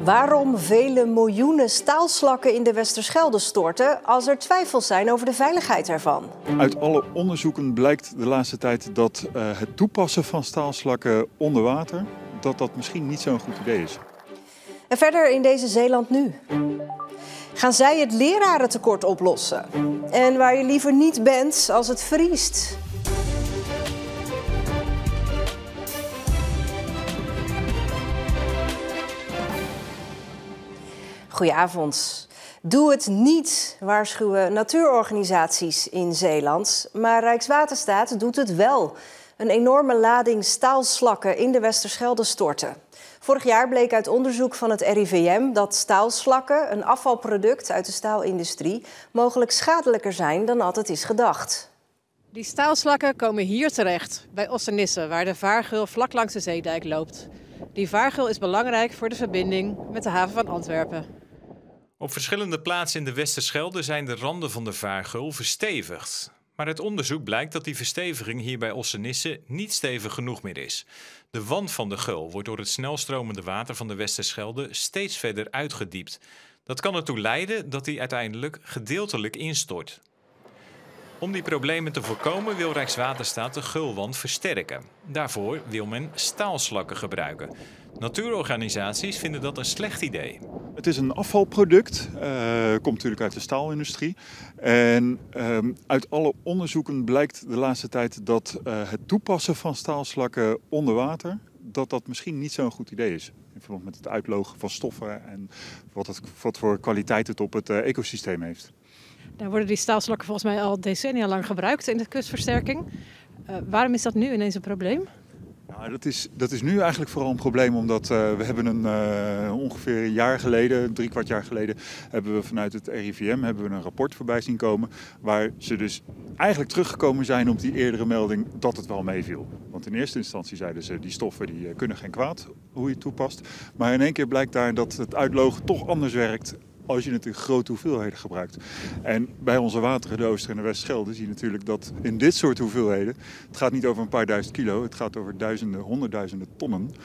Waarom vele miljoenen staalslakken in de Westerschelde storten als er twijfels zijn over de veiligheid ervan? Uit alle onderzoeken blijkt de laatste tijd dat het toepassen van staalslakken onder water, dat misschien niet zo'n goed idee is. En verder in deze Zeeland nu. Gaan zij het lerarentekort oplossen? En waar je liever niet bent als het vriest? Goedenavond. Doe het niet, waarschuwen natuurorganisaties in Zeeland. Maar Rijkswaterstaat doet het wel. Een enorme lading staalslakken in de Westerschelde storten. Vorig jaar bleek uit onderzoek van het RIVM dat staalslakken, een afvalproduct uit de staalindustrie, mogelijk schadelijker zijn dan altijd is gedacht. Die staalslakken komen hier terecht, bij Ossenisse, waar de vaargeul vlak langs de zeedijk loopt. Die vaargeul is belangrijk voor de verbinding met de haven van Antwerpen. Op verschillende plaatsen in de Westerschelde zijn de randen van de vaargeul verstevigd. Maar uit onderzoek blijkt dat die versteviging hier bij Ossenisse niet stevig genoeg meer is. De wand van de geul wordt door het snelstromende water van de Westerschelde steeds verder uitgediept. Dat kan ertoe leiden dat die uiteindelijk gedeeltelijk instort. Om die problemen te voorkomen wil Rijkswaterstaat de geulwand versterken. Daarvoor wil men staalslakken gebruiken. Natuurorganisaties vinden dat een slecht idee. Het is een afvalproduct, komt natuurlijk uit de staalindustrie. En uit alle onderzoeken blijkt de laatste tijd dat het toepassen van staalslakken onder water, dat misschien niet zo'n goed idee is. In verband met het uitlogen van stoffen en wat voor kwaliteit het op het ecosysteem heeft. Daar worden die staalslakken volgens mij al decennia lang gebruikt in de kustversterking. Waarom is dat nu ineens een probleem? Nou, dat is nu eigenlijk vooral een probleem omdat we hebben ongeveer een jaar geleden, 3/4 jaar geleden, hebben we vanuit het RIVM een rapport voorbij zien komen waar ze dus eigenlijk teruggekomen zijn op die eerdere melding dat het wel meeviel. Want in eerste instantie zeiden ze die stoffen die kunnen geen kwaad hoe je het toepast. Maar in één keer blijkt daar dat het uitlogen toch anders werkt als je het in grote hoeveelheden gebruikt. En bij onze wateren, de Ooster- en de Westschelde, zie je natuurlijk dat in dit soort hoeveelheden, het gaat niet over een paar duizend kilo, het gaat over duizenden, honderdduizenden tonnen.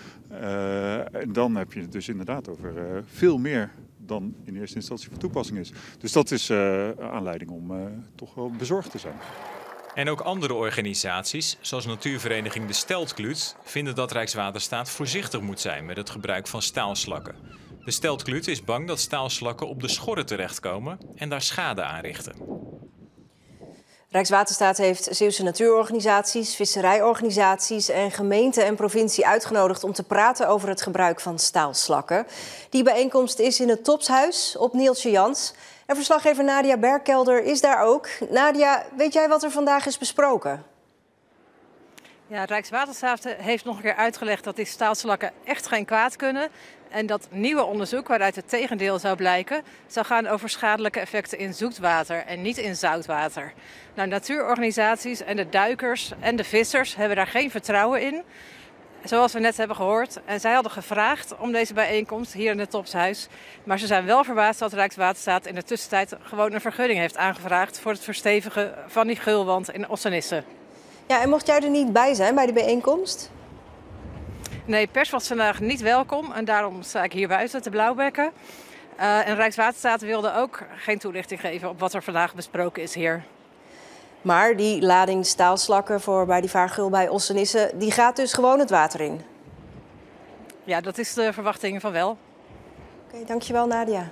En dan heb je het dus inderdaad over veel meer dan in eerste instantie van toepassing is. Dus dat is aanleiding om toch wel bezorgd te zijn. En ook andere organisaties, zoals natuurvereniging De Steltkluut, vinden dat Rijkswaterstaat voorzichtig moet zijn met het gebruik van staalslakken. De Steltkluut is bang dat staalslakken op de schorren terechtkomen en daar schade aanrichten. Rijkswaterstaat heeft Zeeuwse natuurorganisaties, visserijorganisaties en gemeente en provincie uitgenodigd om te praten over het gebruik van staalslakken. Die bijeenkomst is in het Topshuis op Neeltje Jans. En verslaggever Nadia Berkelder is daar ook. Nadia, weet jij wat er vandaag is besproken? Ja, Rijkswaterstaat heeft nog een keer uitgelegd dat die staalslakken echt geen kwaad kunnen. En dat nieuwe onderzoek, waaruit het tegendeel zou blijken, zou gaan over schadelijke effecten in zoetwater en niet in zoutwater. Nou, natuurorganisaties en de duikers en de vissers hebben daar geen vertrouwen in. Zoals we net hebben gehoord. En zij hadden gevraagd om deze bijeenkomst hier in het Topshuis. Maar ze zijn wel verbaasd dat Rijkswaterstaat in de tussentijd gewoon een vergunning heeft aangevraagd voor het verstevigen van die geulwand in Ossenisse. Ja, en mocht jij er niet bij zijn bij de bijeenkomst? Nee, pers was vandaag niet welkom en daarom sta ik hier buiten te blauwbekken. En Rijkswaterstaat wilde ook geen toelichting geven op wat er vandaag besproken is hier. Maar die lading staalslakken voor bij die vaargeul bij Ossenisse, die gaat dus gewoon het water in? Ja, dat is de verwachting van wel. Oké, dankjewel Nadia.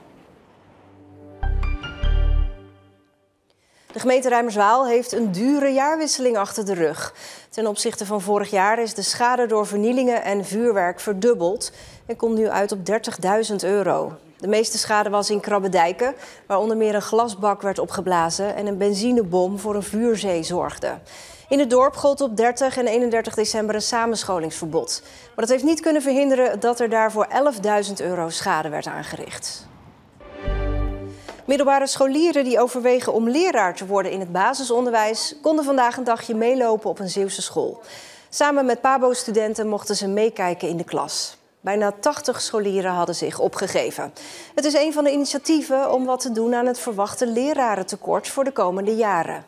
De gemeente Rijmerswaal heeft een dure jaarwisseling achter de rug. Ten opzichte van vorig jaar is de schade door vernielingen en vuurwerk verdubbeld en komt nu uit op €30.000. De meeste schade was in Krabbedijken, waar onder meer een glasbak werd opgeblazen en een benzinebom voor een vuurzee zorgde. In het dorp gold op 30 en 31 december een samenscholingsverbod. Maar dat heeft niet kunnen verhinderen dat er daarvoor €11.000 schade werd aangericht. Middelbare scholieren die overwegen om leraar te worden in het basisonderwijs konden vandaag een dagje meelopen op een Zeeuwse school. Samen met PABO-studenten mochten ze meekijken in de klas. Bijna 80 scholieren hadden zich opgegeven. Het is een van de initiatieven om wat te doen aan het verwachte lerarentekort voor de komende jaren.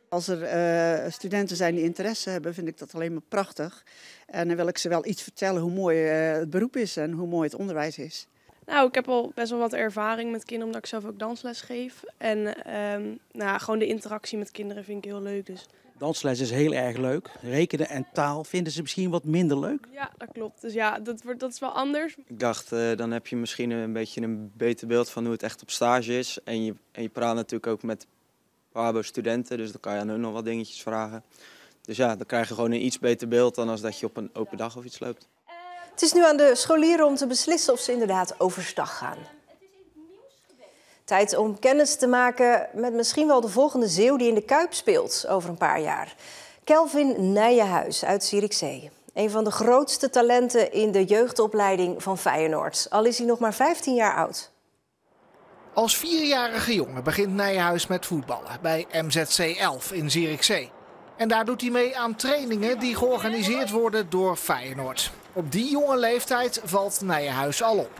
Als er studenten zijn die interesse hebben, vind ik dat alleen maar prachtig. En dan wil ik ze wel iets vertellen hoe mooi het beroep is en hoe mooi het onderwijs is. Nou, ik heb al best wel wat ervaring met kinderen, omdat ik zelf ook dansles geef. En gewoon de interactie met kinderen vind ik heel leuk. Dus. Dansles is heel erg leuk. Rekenen en taal vinden ze misschien wat minder leuk. Ja, dat klopt. Dus ja, dat is wel anders. Ik dacht, dan heb je misschien een beetje een beter beeld van hoe het echt op stage is. En je praat natuurlijk ook met PABO-studenten, dus dan kan je aan hun nog wat dingetjes vragen. Dus ja, dan krijg je gewoon een iets beter beeld dan als dat je op een open dag of iets loopt. Het is nu aan de scholieren om te beslissen of ze inderdaad overstag gaan. Tijd om kennis te maken met misschien wel de volgende Zeeuw die in de Kuip speelt over een paar jaar. Kelvin Nijenhuis uit Zierikzee. Een van de grootste talenten in de jeugdopleiding van Feyenoord. Al is hij nog maar 15 jaar oud. Als 4-jarige jongen begint Nijenhuis met voetballen bij MZC 11 in Zierikzee. En daar doet hij mee aan trainingen die georganiseerd worden door Feyenoord. Op die jonge leeftijd valt Nijenhuis al op.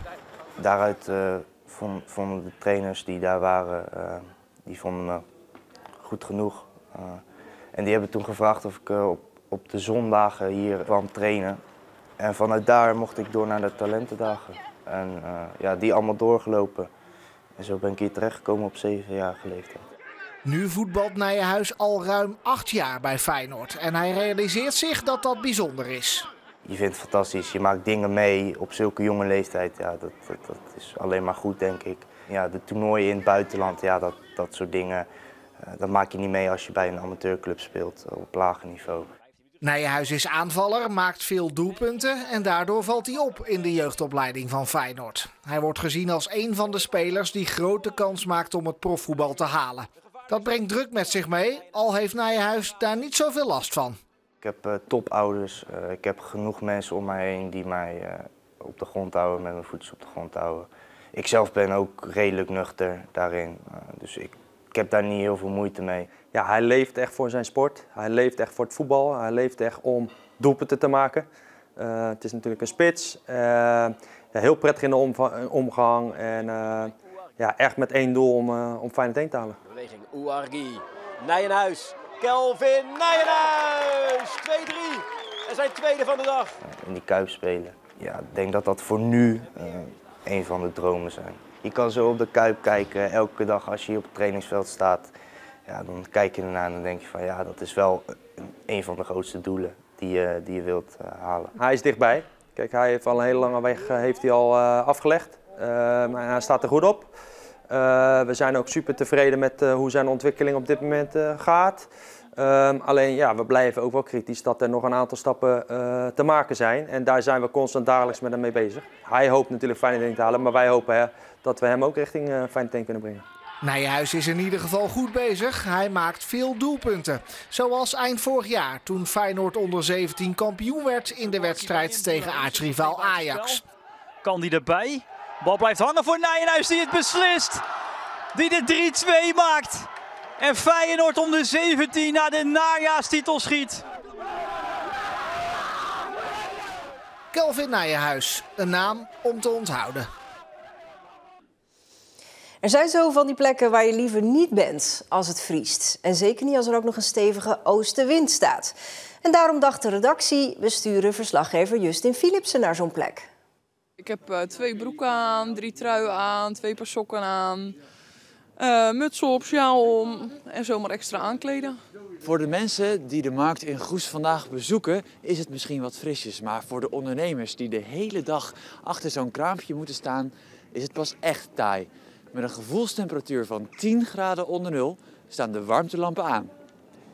Daaruit vonden de trainers die daar waren, die vonden me goed genoeg. En die hebben toen gevraagd of ik op de zondagen hier kwam trainen. En vanuit daar mocht ik door naar de talentendagen. En die allemaal doorgelopen. En zo ben ik hier terechtgekomen op 7-jarige leeftijd. Nu voetbalt Nijenhuis al ruim 8 jaar bij Feyenoord. En hij realiseert zich dat dat bijzonder is. Je vindt het fantastisch. Je maakt dingen mee op zulke jonge leeftijd. Ja, dat is alleen maar goed, denk ik. Ja, de toernooien in het buitenland, ja, dat soort dingen, dat maak je niet mee als je bij een amateurclub speelt op lager niveau. Nijenhuis is aanvaller, maakt veel doelpunten en daardoor valt hij op in de jeugdopleiding van Feyenoord. Hij wordt gezien als een van de spelers die grote kans maakt om het profvoetbal te halen. Dat brengt druk met zich mee, al heeft Nijenhuis daar niet zoveel last van. Ik heb topouders, ik heb genoeg mensen om mij heen die mij op de grond houden, met mijn voetjes op de grond houden. Ik zelf ben ook redelijk nuchter daarin, dus ik heb daar niet heel veel moeite mee. Ja, hij leeft echt voor zijn sport, hij leeft echt voor het voetbal, hij leeft echt om doelpunten te maken. Het is natuurlijk een spits, heel prettig in de omgang en echt met één doel om Feyenoord heen te halen. Beweging Ouargui, Nijenhuis, Kelvin Nijenhuis, 2-3 en zijn tweede van de dag. In die Kuip spelen, ja, ik denk dat dat voor nu een van de dromen zijn. Je kan zo op de Kuip kijken, elke dag als je hier op het trainingsveld staat. Ja, dan kijk je ernaar en dan denk je van ja, dat is wel een van de grootste doelen die je wilt halen. Hij is dichtbij. Kijk, hij heeft al een hele lange weg afgelegd. Hij staat er goed op. We zijn ook super tevreden met hoe zijn ontwikkeling op dit moment gaat. Alleen ja, we blijven ook wel kritisch dat er nog een aantal stappen te maken zijn. En daar zijn we constant dagelijks met hem mee bezig. Hij hoopt natuurlijk Feyenoord heen te halen, maar wij hopen dat we hem ook richting Feyenoord heen kunnen brengen. Nijenhuis is in ieder geval goed bezig. Hij maakt veel doelpunten. Zoals eind vorig jaar toen Feyenoord onder 17 kampioen werd in de wedstrijd tegen aartsrivaal Ajax. Kan die erbij? Bal blijft hangen voor Nijenhuis die het beslist. Die de 3-2 maakt. En Feyenoord om de 17 naar de najaarstitel schiet. Kelvin Nijenhuis, een naam om te onthouden. Er zijn zo van die plekken waar je liever niet bent als het vriest. En zeker niet als er ook nog een stevige oostenwind staat. En daarom dacht de redactie, we sturen verslaggever Justin Philipsen naar zo'n plek. Ik heb 2 broeken aan, 3 truien aan, 2 paar sokken aan. Muts op, sjaal om en zomaar extra aankleden. Voor de mensen die de markt in Goes vandaag bezoeken is het misschien wat frisjes. Maar voor de ondernemers die de hele dag achter zo'n kraampje moeten staan, is het pas echt taai. Met een gevoelstemperatuur van 10 graden onder nul staan de warmtelampen aan.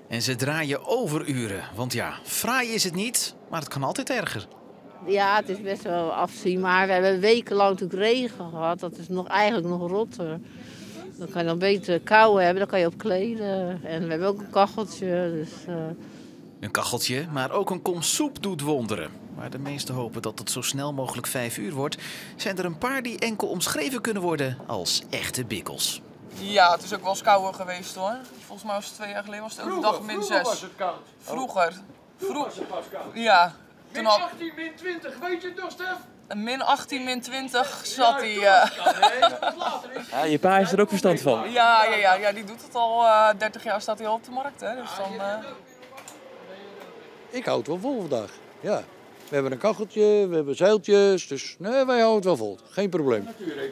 En ze draaien overuren. Want ja, fraai is het niet, maar het kan altijd erger. Ja, het is best wel afzien, maar we hebben wekenlang natuurlijk regen gehad. Dat is eigenlijk nog rotter. Dan kan je dan beter kou hebben, dan kan je op kleden. En we hebben ook een kacheltje. Dus, Een kacheltje, maar ook een kom soep doet wonderen. Waar de meesten hopen dat het zo snel mogelijk 5 uur wordt, zijn er een paar die enkel omschreven kunnen worden als echte bikkels. Ja, het is ook wel eens kouder geweest hoor. Volgens mij was het 2 jaar geleden was het elke dag min 6. Was het koud. Vroeger. Was het pas koud? Ja. Toen min 18, min 20, weet je het nog, Stef? Min 18, min 20 zat hij. Ja, je pa heeft er ook verstand van. Ja, die doet het al 30 jaar, staat hij al op de markt. Hè? Dus dan, Ik houd het wel vol vandaag, ja. We hebben een kacheltje, we hebben zeiltjes, dus nee, wij houden het wel vol. Geen probleem.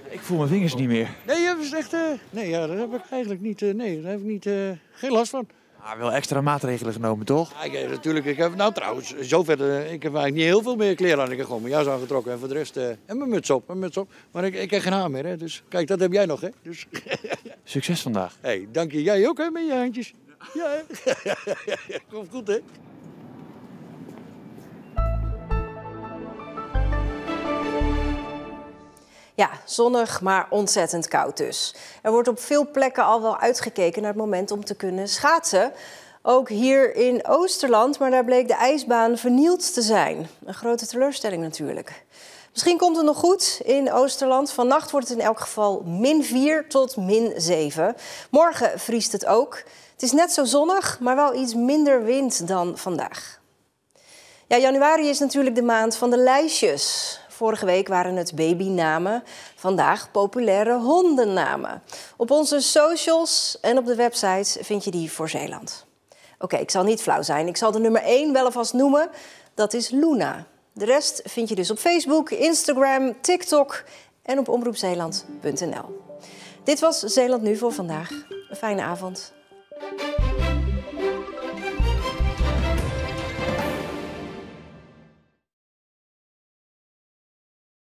Ik voel mijn vingers niet meer. Nee, dat is echt, nee, ja, daar heb ik eigenlijk niet, nee, daar heb ik niet, geen last van. Maar wel extra maatregelen genomen, toch? Ja, natuurlijk, ik heb, nou trouwens, zover, ik heb eigenlijk niet heel veel meer kleren aan. Ik heb gewoon mijn jas aangetrokken en voor de rest, en mijn muts op. Maar ik heb geen haar meer, hè, dus kijk, dat heb jij nog, hè. Dus. Succes vandaag. Hey, dank je. Jij ook, hè, met je handjes. Ja, hè. Komt goed, hè. Ja, zonnig, maar ontzettend koud dus. Er wordt op veel plekken al wel uitgekeken naar het moment om te kunnen schaatsen. Ook hier in Oosterland, maar daar bleek de ijsbaan vernield te zijn. Een grote teleurstelling natuurlijk. Misschien komt het nog goed in Oosterland. Vannacht wordt het in elk geval -4 tot -7. Morgen vriest het ook. Het is net zo zonnig, maar wel iets minder wind dan vandaag. Ja, januari is natuurlijk de maand van de lijstjes. Vorige week waren het babynamen, vandaag populaire hondennamen. Op onze socials en op de website vind je die voor Zeeland. Oké, ik zal niet flauw zijn. Ik zal de nummer 1 wel alvast noemen. Dat is Luna. De rest vind je dus op Facebook, Instagram, TikTok en op omroepzeeland.nl. Dit was Zeeland Nu voor vandaag. Een fijne avond.